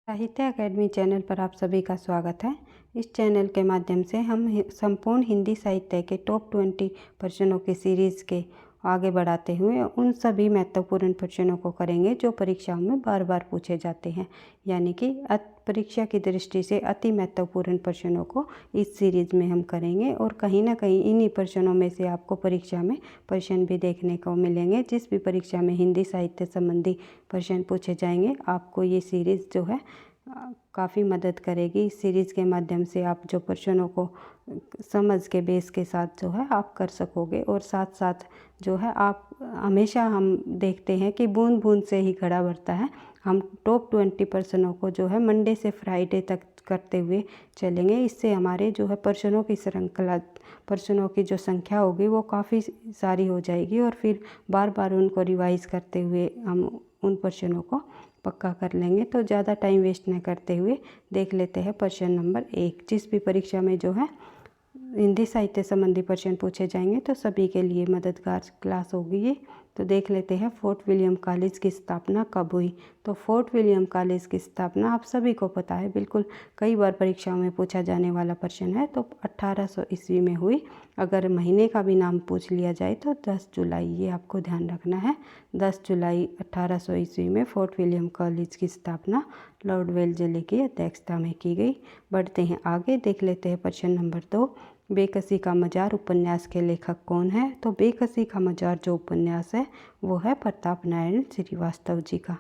साहित्य academy channel पर आप सभी का स्वागत है। इस चैनल के माध्यम से हम संपूर्ण हिंदी साहित्य के टॉप 20 प्रश्नों की सीरीज़ के आगे बढ़ाते हुए उन सभी महत्वपूर्ण प्रश्नों को करेंगे जो परीक्षाओं में बार बार पूछे जाते हैं, यानी कि परीक्षा की दृष्टि से अति महत्वपूर्ण प्रश्नों को इस सीरीज़ में हम करेंगे। और कहीं ना कहीं इन्हीं प्रश्नों में से आपको परीक्षा में प्रश्न भी देखने को मिलेंगे। जिस भी परीक्षा में हिंदी साहित्य संबंधी प्रश्न पूछे जाएंगे, आपको ये सीरीज़ जो है काफ़ी मदद करेगी। इस सीरीज़ के माध्यम से आप जो प्रश्नों को समझ के बेस के साथ जो है आप कर सकोगे। और साथ साथ जो है आप हमेशा हम देखते हैं कि बूंद बूंद से ही घड़ा भरता है। हम टॉप 20 प्रश्नों को जो है मंडे से फ्राइडे तक करते हुए चलेंगे। इससे हमारे जो है प्रश्नों की श्रृंखला, प्रश्नों की जो संख्या होगी वो काफ़ी सारी हो जाएगी और फिर बार बार उनको रिवाइज करते हुए हम उन प्रश्नों को पक्का कर लेंगे। तो ज़्यादा टाइम वेस्ट न करते हुए देख लेते हैं प्रश्न नंबर 1। जिस भी परीक्षा में जो है हिंदी साहित्य संबंधी प्रश्न पूछे जाएंगे तो सभी के लिए मददगार क्लास होगी ये। तो देख लेते हैं फोर्ट विलियम कॉलेज की स्थापना कब हुई। तो फोर्ट विलियम कॉलेज की स्थापना आप सभी को पता है, बिल्कुल कई बार परीक्षाओं में पूछा जाने वाला प्रश्न है। तो 1800 ईस्वी में हुई। अगर महीने का भी नाम पूछ लिया जाए तो 10 जुलाई, ये आपको ध्यान रखना है। 10 जुलाई 1800 ईस्वी में फोर्ट विलियम कॉलेज की स्थापना लॉर्ड वेल्लेसली की अध्यक्षता में की गई। बढ़ते हैं आगे, देख लेते हैं प्रश्न नंबर 2। बेकसी का मजार उपन्यास के लेखक कौन है। तो बेकसी का मजार जो उपन्यास है वो है प्रताप नारायण श्रीवास्तव जी का।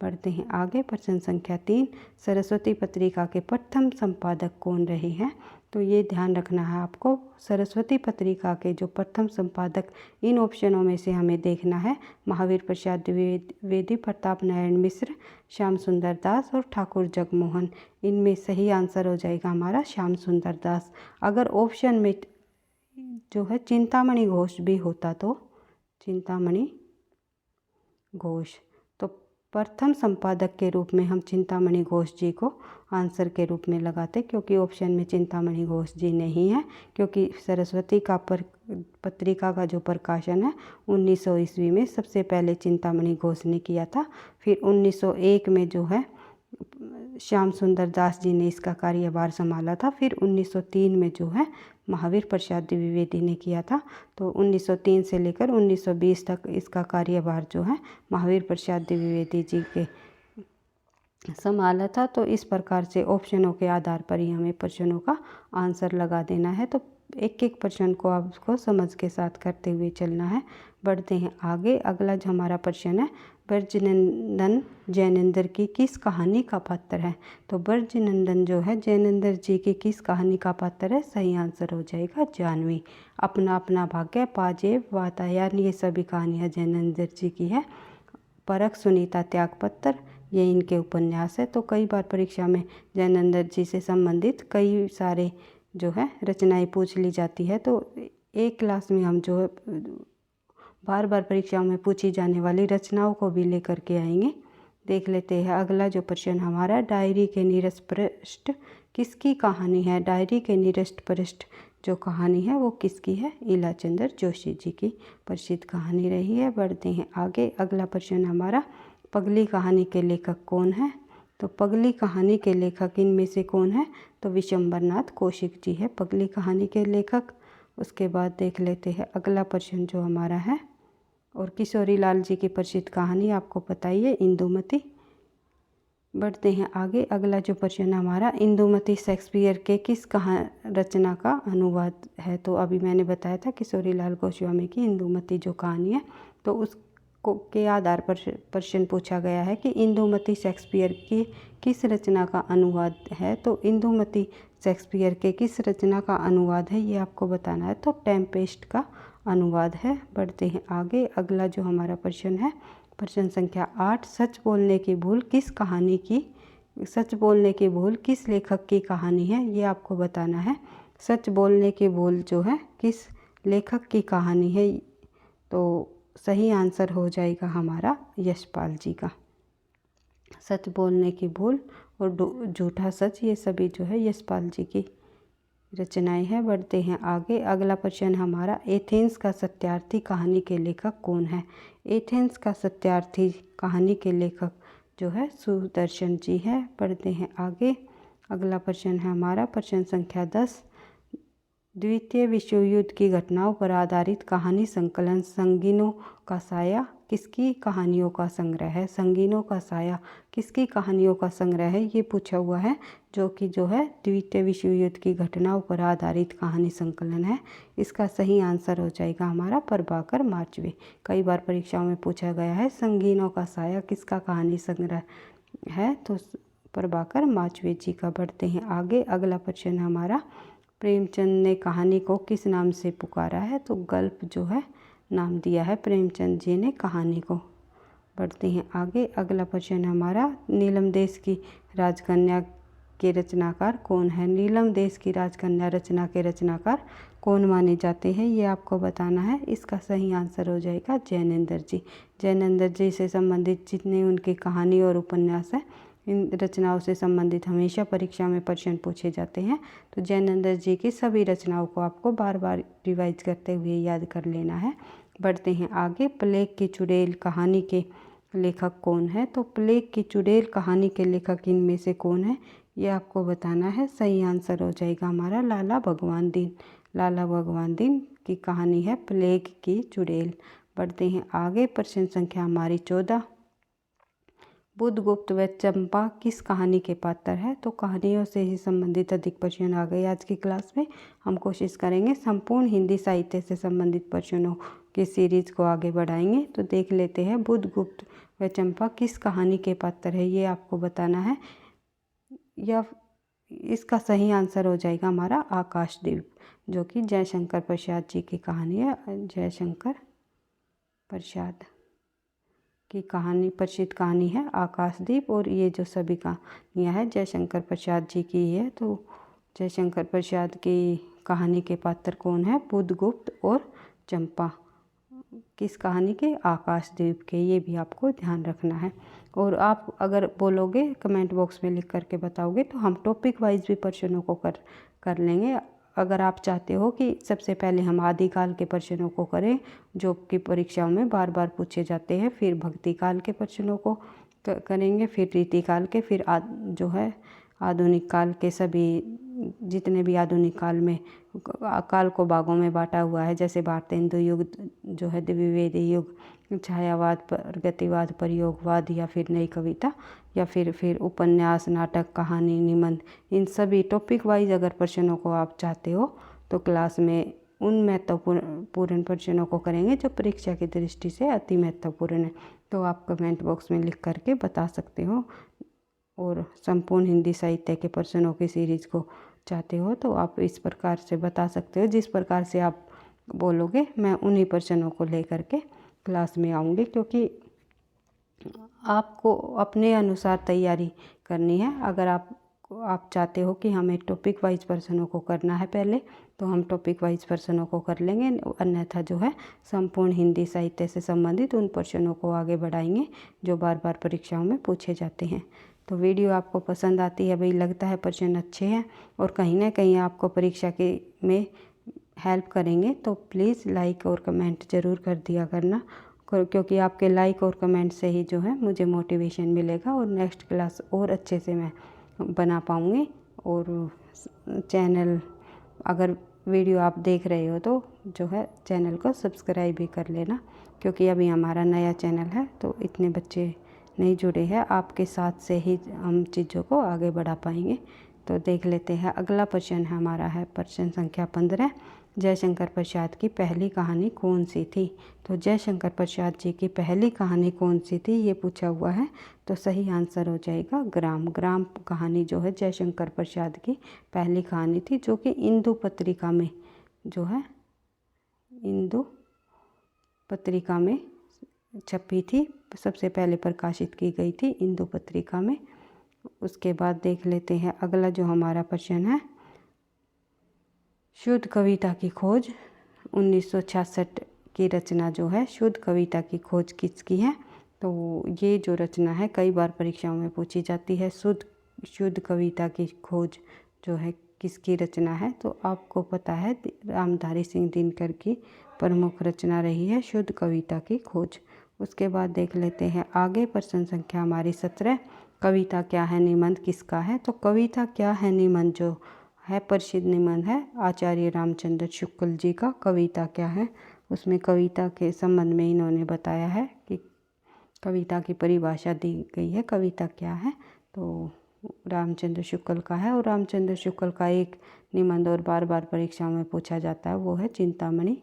बढ़ते हैं आगे, प्रश्न संख्या 3। सरस्वती पत्रिका के प्रथम संपादक कौन रहे हैं। तो ये ध्यान रखना है आपको, सरस्वती पत्रिका के जो प्रथम संपादक, इन ऑप्शनों में से हमें देखना है महावीर प्रसाद द्विवेदी, प्रताप नारायण मिश्र, श्याम सुंदर दास और ठाकुर जगमोहन। इनमें सही आंसर हो जाएगा हमारा श्याम सुंदर दास। अगर ऑप्शन में जो है चिंतामणि घोष भी होता तो चिंतामणि घोष, तो प्रथम संपादक के रूप में हम चिंतामणि घोष जी को आंसर के रूप में लगाते, क्योंकि ऑप्शन में चिंतामणि घोष जी नहीं है। क्योंकि सरस्वती का पत्रिका का जो प्रकाशन है 1900 ईस्वी में सबसे पहले चिंतामणि घोष ने किया था। फिर 1901 में जो है श्याम सुंदर दास जी ने इसका कार्यभार संभाला था। फिर 1903 में जो है महावीर प्रसाद द्विवेदी ने किया था। तो 1903 से लेकर 1920 तक इसका कार्यभार जो है महावीर प्रसाद द्विवेदी जी के संभाला था। तो इस प्रकार से ऑप्शनों के आधार पर ही हमें प्रश्नों का आंसर लगा देना है। तो एक एक प्रश्न को आपको समझ के साथ करते हुए चलना है। बढ़ते हैं आगे, अगला जो हमारा प्रश्न है, ब्रजनंदन जैनेंद्र की किस कहानी का पात्र है। तो ब्रजनंदन जो है जैनेंद्र जी की किस कहानी का पात्र है। सही आंसर हो जाएगा जानवी। अपना अपना भाग्य, पाजेब, वातायन, ये सभी कहानियाँ जैनेंद्र जी की है। परख, सुनीता, त्यागपत्र, ये इनके उपन्यास है। तो कई बार परीक्षा में जैनेंद्र जी से संबंधित कई सारे जो है रचनाएं पूछ ली जाती है। तो एक क्लास में हम जो है बार बार परीक्षाओं में पूछी जाने वाली रचनाओं को भी लेकर के आएंगे। देख लेते हैं अगला जो प्रश्न हमारा, डायरी के नीरस पृष्ठ किसकी कहानी है। डायरी के नीरस पृष्ठ जो कहानी है वो किसकी है। इलाचंद्र जोशी जी की प्रसिद्ध कहानी रही है। बढ़ते हैं आगे, अगला प्रश्न हमारा, पगली कहानी के लेखक कौन है। तो पगली कहानी के लेखक इनमें से कौन है। तो विशंबरनाथ कौशिक जी है पगली कहानी के लेखक। उसके बाद देख लेते हैं अगला प्रश्न जो हमारा है, और किशोरी लाल जी की प्रसिद्ध कहानी आपको पता ही है, इंदुमती। बढ़ते हैं आगे, अगला जो प्रश्न हमारा, इंदुमती शेक्सपियर के किस रचना का अनुवाद है। तो अभी मैंने बताया था किशोरी लाल गोस्वामी की इंदुमती जो कहानी है, तो उसको के आधार पर प्रश्न पूछा गया है कि इंदुमती शेक्सपियर की किस रचना का अनुवाद है। तो इंदुमती शेक्सपियर के किस रचना का अनुवाद है ये आपको बताना है। तो टेम्पेस्ट का अनुवाद है। बढ़ते हैं आगे, अगला जो हमारा प्रश्न है, प्रश्न संख्या 8, सच बोलने की भूल किस कहानी की, सच बोलने की भूल किस लेखक की कहानी है ये आपको बताना है। सच बोलने की भूल जो है किस लेखक की कहानी है। तो सही आंसर हो जाएगा हमारा यशपाल जी का। सच बोलने की भूल और झूठा सच, ये सभी जो है यशपाल जी की रचनाएं हैं। बढ़ते हैं आगे, अगला प्रश्न हमारा, एथेंस का सत्यार्थी कहानी के लेखक कौन है। एथेंस का सत्यार्थी कहानी के लेखक जो है सुदर्शन जी है। पढ़ते हैं आगे। अगला प्रश्न है हमारा प्रश्न संख्या 10। द्वितीय विश्व युद्ध की घटनाओं पर आधारित कहानी संकलन संगीनों का साया किसकी कहानियों का संग्रह है। संगीनों का साया किसकी कहानियों का संग्रह है, ये पूछा हुआ है, जो है द्वितीय विश्व युद्ध की घटनाओं पर आधारित कहानी संकलन है। इसका सही आंसर हो जाएगा हमारा प्रभाकर माचवे। कई बार परीक्षाओं में पूछा गया है संगीनों का साया किसका कहानी संग्रह है, तो प्रभाकर माचवे जी का। बढ़ते हैं आगे। अगला प्रश्न हमारा प्रेमचंद ने कहानी को किस नाम से पुकारा है, तो गल्प जो है नाम दिया है प्रेमचंद जी ने कहानी को। बढ़ते हैं आगे। अगला प्रश्न हमारा नीलम देश की राजकन्या के रचनाकार कौन है। नीलम देश की राजकन्या रचना के रचनाकार कौन माने जाते हैं, ये आपको बताना है। इसका सही आंसर हो जाएगा जैनेंद्र जी। जैनेंद्र जी से संबंधित जितने उनकी कहानी और उपन्यास है, इन रचनाओं से संबंधित हमेशा परीक्षा में प्रश्न पूछे जाते हैं। तो जैनेंद्र जी की सभी रचनाओं को आपको बार बार रिवाइज करते हुए याद कर लेना है। बढ़ते हैं आगे। प्लेग की चुड़ैल कहानी के लेखक कौन है, तो प्लेग की चुड़ैल कहानी के लेखक इनमें से कौन है, ये आपको बताना है। सही आंसर हो जाएगा हमारा लाला भगवान दीन। लाला भगवान दीन की कहानी है प्लेग की चुड़ैल। बढ़ते हैं आगे। प्रश्न संख्या हमारी 14। बुद्धगुप्त व चंपा किस कहानी के पात्र है, तो कहानियों से ही संबंधित अधिक प्रश्न आ गए आज की क्लास में। हम कोशिश करेंगे संपूर्ण हिंदी साहित्य से संबंधित प्रश्नों की सीरीज को आगे बढ़ाएंगे। तो देख लेते हैं बुद्धगुप्त व चंपा किस कहानी के पात्र है, ये आपको बताना है। या इसका सही आंसर हो जाएगा हमारा आकाशदीप, जो कि जयशंकर प्रसाद जी की कहानी है। जयशंकर प्रसाद की कहानी, प्रसिद्ध कहानी है आकाशदीप। और ये जो सभी कहानियाँ हैं जयशंकर प्रसाद जी की है। तो जयशंकर प्रसाद की कहानी के पात्र कौन है, बुद्धगुप्त और चंपा। किस कहानी के, आकाशदीप के। ये भी आपको ध्यान रखना है। और आप अगर बोलोगे कमेंट बॉक्स में लिख करके बताओगे तो हम टॉपिक वाइज भी प्रश्नों को कर लेंगे। अगर आप चाहते हो कि सबसे पहले हम आदिकाल के प्रश्नों को करें जो कि परीक्षाओं में बार बार पूछे जाते हैं, फिर भक्ति काल के प्रश्नों को करेंगे, फिर रीतिकाल के, फिर जो है आधुनिक काल के सभी जितने भी आधुनिक काल में काल को भागों में बांटा हुआ है, जैसे भारतेंदु युग जो है, द्विवेदी युग, छायावाद, प्रगतिवाद, प्रयोगवाद, या फिर नई कविता, या फिर उपन्यास, नाटक, कहानी, निबंध। इन सभी टॉपिक वाइज अगर प्रश्नों को आप चाहते हो तो क्लास में उन महत्वपूर्ण प्रश्नों को करेंगे जो परीक्षा की दृष्टि से अति महत्वपूर्ण है। तो आप कमेंट बॉक्स में लिख करके बता सकते हो। और संपूर्ण हिंदी साहित्य के प्रश्नों की सीरीज को चाहते हो तो आप इस प्रकार से बता सकते हो। जिस प्रकार से आप बोलोगे मैं उन्हीं प्रश्नों को लेकर के क्लास में आऊँगी, क्योंकि आपको अपने अनुसार तैयारी करनी है। अगर आप चाहते हो कि हमें टॉपिक वाइज प्रश्नों को करना है पहले, तो हम टॉपिक वाइज प्रश्नों को कर लेंगे। अन्यथा जो है संपूर्ण हिंदी साहित्य से संबंधित उन प्रश्नों को आगे बढ़ाएंगे जो बार बार परीक्षाओं में पूछे जाते हैं। तो वीडियो आपको पसंद आती है भाई, लगता है प्रश्न अच्छे हैं और कहीं ना कहीं आपको परीक्षा के में हेल्प करेंगे, तो प्लीज़ लाइक और कमेंट ज़रूर कर दिया करना, क्योंकि आपके लाइक और कमेंट से ही जो है मुझे मोटिवेशन मिलेगा और नेक्स्ट क्लास और अच्छे से मैं बना पाऊँगी। और चैनल अगर वीडियो आप देख रहे हो तो जो है चैनल को सब्सक्राइब भी कर लेना, क्योंकि अभी हमारा नया चैनल है तो इतने बच्चे नहीं जुड़े हैं। आपके साथ से ही हम चीज़ों को आगे बढ़ा पाएंगे। तो देख लेते हैं अगला प्रश्न हमारा है प्रश्न संख्या 15। जयशंकर प्रसाद की पहली कहानी कौन सी थी, तो जयशंकर प्रसाद जी की पहली कहानी कौन सी थी, ये पूछा हुआ है। तो सही आंसर हो जाएगा ग्राम। ग्राम कहानी जो है जयशंकर प्रसाद की पहली कहानी थी, जो कि इंदु पत्रिका में जो है इंदु पत्रिका में छपी थी, सबसे पहले प्रकाशित की गई थी इंदु पत्रिका में। उसके बाद देख लेते हैं अगला जो हमारा प्रश्न है, शुद्ध कविता की खोज 1966 की रचना जो है शुद्ध कविता की खोज किसकी है, तो ये जो रचना है कई बार परीक्षाओं में पूछी जाती है। शुद्ध कविता की खोज जो है किसकी रचना है, तो आपको पता है रामधारी सिंह दिनकर की प्रमुख रचना रही है शुद्ध कविता की खोज। उसके बाद देख लेते हैं आगे प्रश्न संख्या हमारी 17, कविता क्या है निबंध किसका है। तो कविता क्या है निबंध जो है प्रसिद्ध निबंध है आचार्य रामचंद्र शुक्ल जी का। कविता क्या है, उसमें कविता के संबंध में इन्होंने बताया है कि कविता की परिभाषा दी गई है। कविता क्या है तो रामचंद्र शुक्ल का है, और रामचंद्र शुक्ल का एक निबंध और बार बार परीक्षाओं में पूछा जाता है, वो है चिंतामणि।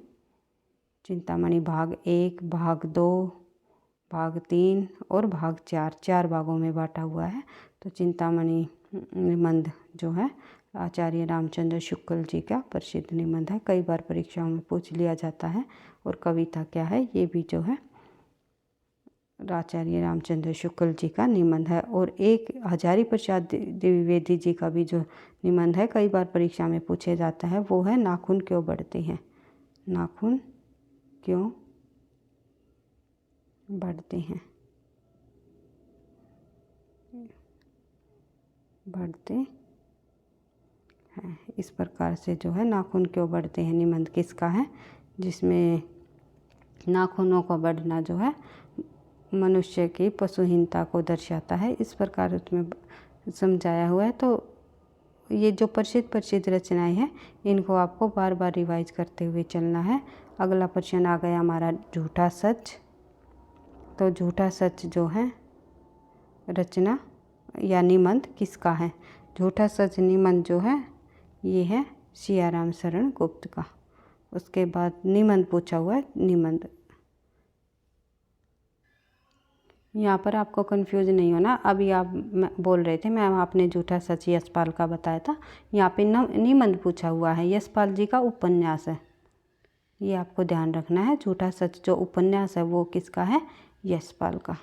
चिंतामणि भाग 1, भाग 2, भाग 3 और भाग 4, 4 भागों में बांटा हुआ है। तो चिंतामणि निबंध जो है आचार्य रामचंद्र शुक्ल जी का प्रसिद्ध निबंध है, कई बार परीक्षाओं में पूछ लिया जाता है। और कविता क्या है ये भी जो है आचार्य रामचंद्र शुक्ल जी का निबंध है। और एक हजारी प्रसाद द्विवेदी जी का भी जो निबंध है कई बार परीक्षा में पूछे जाता है, वो है नाखून क्यों बढ़ते हैं। नाखून क्यों बढ़ते हैं, बढ़ते हैं। इस प्रकार से जो है नाखून क्यों बढ़ते हैं निबंध किसका है, जिसमें नाखूनों का बढ़ना जो है मनुष्य की पशुहीनता को दर्शाता है, इस प्रकार उसमें समझाया हुआ है। तो ये जो प्रसिद्ध रचनाएं हैं इनको आपको बार बार रिवाइज करते हुए चलना है। अगला प्रश्न आ गया हमारा झूठा सच। तो झूठा सच जो है रचना या निबंध किसका है। झूठा सच निबंध जो है ये है सियाराम शरण गुप्त का। उसके बाद निबंध पूछा हुआ है निबंध, यहाँ पर आपको कंफ्यूज नहीं होना। अभी आप बोल रहे थे मैं आपने झूठा सच यशपाल का बताया था, यहाँ पे निबंध पूछा हुआ है यशपाल जी का उपन्यास है, ये आपको ध्यान रखना है। झूठा सच जो उपन्यास है वो किसका है, यशपाल का।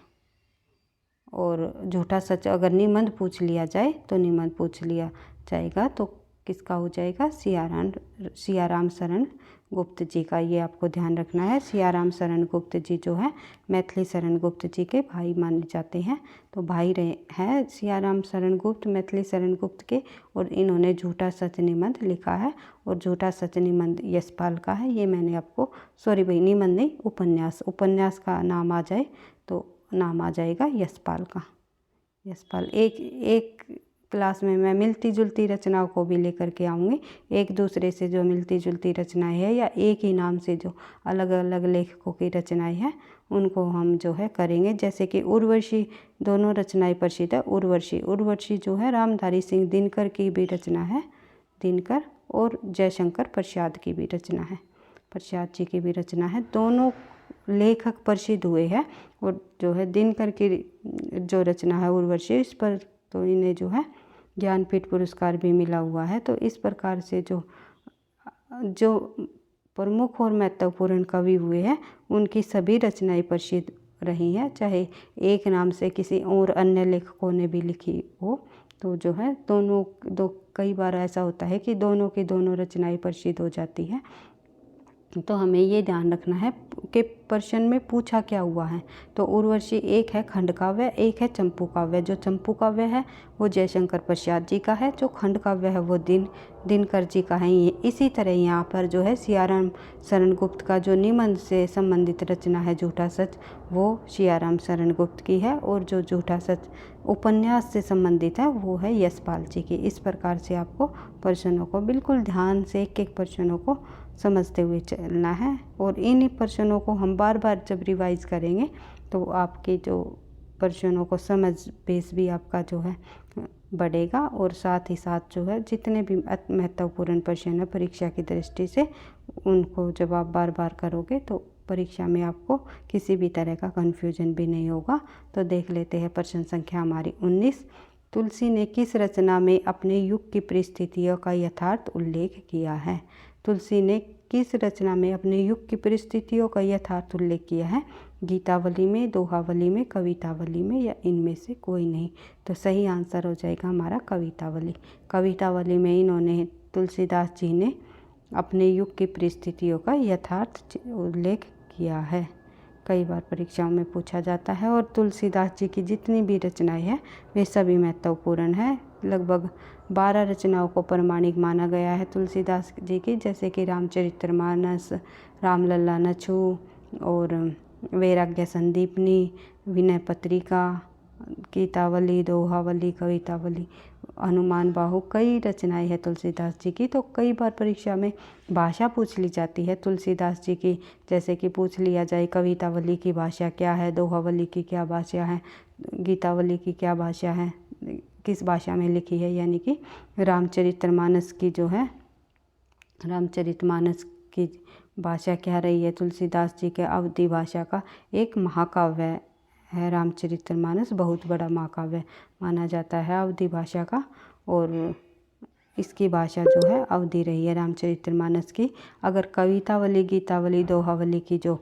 और झूठा सच अगर निबंध पूछ लिया जाए तो निबंध पूछ लिया जाएगा तो किसका हो जाएगा, सियाराम शरण गुप्त जी का। ये आपको ध्यान रखना है। सियाराम शरण गुप्त जी जो है मैथिली शरण गुप्त जी के भाई माने जाते हैं। तो भाई रहे हैं सियाराम शरण गुप्त मैथिली शरण गुप्त के, और इन्होंने झूठा सच निबंध लिखा है। और झूठा सच निबंध यशपाल का है। ये मैंने आपको निबंध नहीं उपन्यास का नाम आ जाए तो नाम आ जाएगा यशपाल का। यशपाल एक क्लास में मैं मिलती जुलती रचनाओं को भी लेकर के आऊँगी। एक दूसरे से जो मिलती जुलती रचनाएं है या एक ही नाम से जो अलग अलग लेखकों की रचनाएं हैं उनको हम जो है करेंगे। जैसे कि उर्वशी, दोनों रचनाएं प्रसिद्ध है। उर्वशी जो है रामधारी सिंह दिनकर की भी रचना है, दिनकर, और जयशंकर प्रसाद की भी रचना है, प्रसाद जी की भी रचना है। दोनों लेखक प्रसिद्ध हुए हैं। और जो है दिनकर की जो रचना है उर्वशी, इस पर तो इन्हें जो है ज्ञानपीठ पुरस्कार भी मिला हुआ है। तो इस प्रकार से जो प्रमुख और महत्वपूर्ण कवि हुए हैं उनकी सभी रचनाएं प्रसिद्ध रही हैं, चाहे एक नाम से किसी और अन्य लेखकों ने भी लिखी हो। तो जो है कई बार ऐसा होता है कि दोनों की दोनों रचनाएं प्रसिद्ध हो जाती है। तो हमें ये ध्यान रखना है कि प्रश्न में पूछा क्या हुआ है। तो उर्वशी एक है खंड काव्य, एक है चंपू काव्य। जो चंपू काव्य है वो जयशंकर प्रसाद जी का है, जो खंड काव्य है वो दिनकर जी का है। इसी तरह यहाँ पर जो है सियाराम शरण गुप्त का जो निबंध से संबंधित रचना है झूठा सच, वो सियाराम शरण गुप्त की है। और जो झूठा सच उपन्यास से संबंधित है वो है यशपाल जी की। इस प्रकार से आपको प्रश्नों को बिल्कुल ध्यान से एक प्रश्नों को समझते हुए चलना है। और इन प्रश्नों को हम बार बार जब रिवाइज करेंगे तो आपके जो प्रश्नों को समझ बेस भी आपका जो है बढ़ेगा। और साथ ही साथ जो है जितने भी महत्वपूर्ण प्रश्न है परीक्षा की दृष्टि से, उनको जब आप बार बार करोगे तो परीक्षा में आपको किसी भी तरह का कन्फ्यूजन भी नहीं होगा। तो देख लेते हैं प्रश्न संख्या हमारी 19। तुलसी ने किस रचना में अपने युग की परिस्थितियों का यथार्थ उल्लेख किया है। तुलसी ने किस रचना में अपने युग की परिस्थितियों का यथार्थ उल्लेख किया है। गीतावली में, दोहावली में, कवितावली में, या इनमें से कोई नहीं। तो सही आंसर हो जाएगा हमारा कवितावली। कवितावली में इन्होंने तुलसीदास जी ने अपने युग की परिस्थितियों का यथार्थ उल्लेख किया है, कई बार परीक्षाओं में पूछा जाता है। और तुलसीदास जी की जितनी भी रचनाएं हैं वे सभी महत्वपूर्ण हैं। लगभग 12 रचनाओं को प्रमाणिक माना गया है तुलसीदास जी की, जैसे कि रामचरितमानस, रामलला, नछु और वैराग्य संदीपनी, विनय पत्रिका, गीतावली, दोहावली, कवितावली, हनुमान बाहु, कई रचनाएं हैं तुलसीदास जी की। तो कई बार परीक्षा में भाषा पूछ ली जाती है तुलसीदास जी की, जैसे कि पूछ लिया जाए कवितावली की भाषा क्या है, दोहावली की क्या भाषा है, गीतावली की क्या भाषा है, किस भाषा में लिखी है, यानी कि रामचरितमानस की जो है, रामचरितमानस की भाषा क्या रही है। तुलसीदास जी के अवधी भाषा का एक महाकाव्य है रामचरितमानस, बहुत बड़ा महाकाव्य माना जाता है अवधी भाषा का, और इसकी भाषा जो है अवधी रही है रामचरितमानस की। अगर कवितावली, गीतावली, दोहावली की जो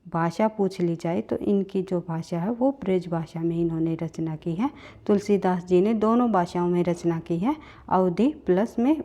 भाषा पूछ ली जाए तो इनकी जो भाषा है वो ब्रज भाषा में इन्होंने रचना की है। तुलसीदास जी ने दोनों भाषाओं में रचना की है, अवधी प्लस में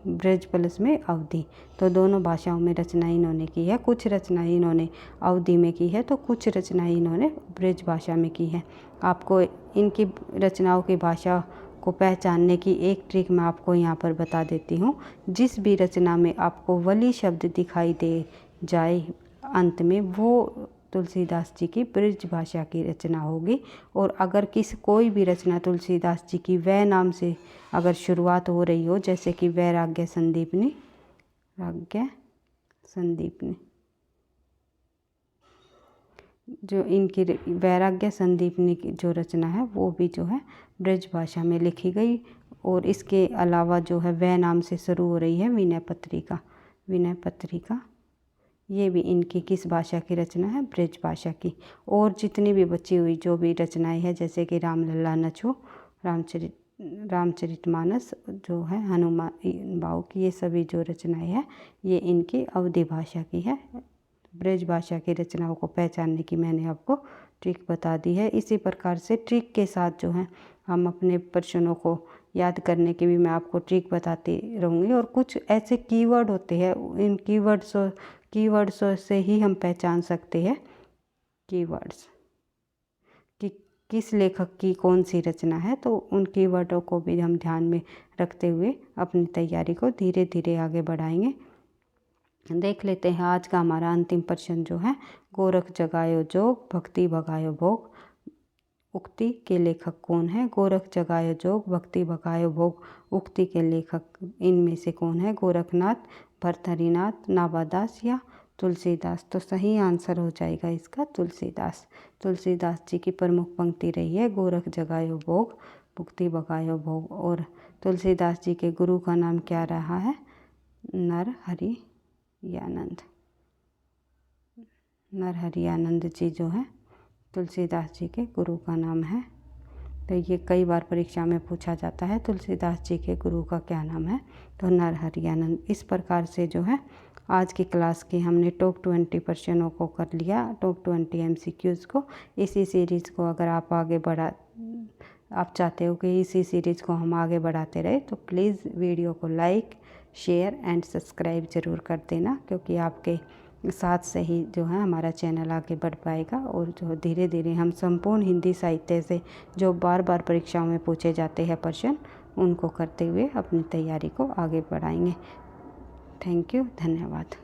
ब्रज प्लस में अवधी, तो दोनों भाषाओं में रचना इन्होंने की है। कुछ रचनाएं इन्होंने अवधी में की है तो कुछ रचनाएं इन्होंने ब्रज भाषा में की है। आपको इनकी रचनाओं की भाषा को पहचानने की एक ट्रिक मैं आपको यहाँ पर बता देती हूँ। जिस भी रचना में आपको वली शब्द दिखाई दे जाए अंत में, वो तुलसीदास जी की ब्रज भाषा की रचना होगी। और अगर कोई भी रचना तुलसीदास जी की वै नाम से अगर शुरुआत हो रही हो, जैसे कि वैराग्य संदीपनी, राज्ञ संदीपनी, जो इनकी वैराग्य संदीपनी की जो रचना है वो भी जो है ब्रज भाषा में लिखी गई। और इसके अलावा जो है वै नाम से शुरू हो रही है विनय पत्रिका, विनय पत्रिका, ये भी इनकी किस भाषा की रचना है, ब्रज भाषा की। और जितनी भी बची हुई जो भी रचनाएं हैं, जैसे कि रामलला नछो, रामचरितमानस जो है, हनुमान बाहु की, ये सभी जो रचनाएं हैं ये इनकी अवधी भाषा की है। ब्रज भाषा की रचनाओं को पहचानने की मैंने आपको ट्रिक बता दी है। इसी प्रकार से ट्रिक के साथ जो है हम अपने प्रश्नों को याद करने की भी मैं आपको ट्रिक बताती रहूँगी। और कुछ ऐसे कीवर्ड होते हैं, इन कीवर्ड्स से ही हम पहचान सकते हैं कीवर्ड्स कि किस लेखक की कौन सी रचना है। तो उन कीवर्डों को भी हम ध्यान में रखते हुए अपनी तैयारी को धीरे धीरे आगे बढ़ाएंगे। देख लेते हैं आज का हमारा अंतिम प्रश्न जो है, गोरख जगायो जोग, भक्ति भगायो भोग, उक्ति के लेखक कौन है। गोरख जगायो जोग, भक्ति भगायो भोग, उक्ति के लेखक इनमें से कौन है। गोरखनाथ, भर्तृहरिनाथ, नाभादास या तुलसीदास। तो सही आंसर हो जाएगा इसका तुलसीदास। तुलसीदास जी की प्रमुख पंक्ति रही है गोरख जगायो भोग, भक्ति भगायो भोग। और तुलसीदास जी के गुरु का नाम क्या रहा है, नरहरियानंद। नरहरियानंद जी जो है तुलसीदास जी के गुरु का नाम है। तो ये कई बार परीक्षा में पूछा जाता है, तुलसीदास जी के गुरु का क्या नाम है, तो नरहरियानंद। इस प्रकार से जो है आज की क्लास की हमने टॉप 20 प्रश्नों को कर लिया, टॉप 20 MCQs को। इसी सीरीज़ को अगर आप आगे आप चाहते हो कि इसी सीरीज़ को हम आगे बढ़ाते रहे, तो प्लीज़ वीडियो को लाइक, शेयर एंड सब्सक्राइब ज़रूर कर देना, क्योंकि आपके साथ से ही जो है हमारा चैनल आगे बढ़ पाएगा। और जो धीरे धीरे हम संपूर्ण हिंदी साहित्य से जो बार बार परीक्षाओं में पूछे जाते हैं प्रश्न, उनको करते हुए अपनी तैयारी को आगे बढ़ाएंगे। थैंक यू, धन्यवाद।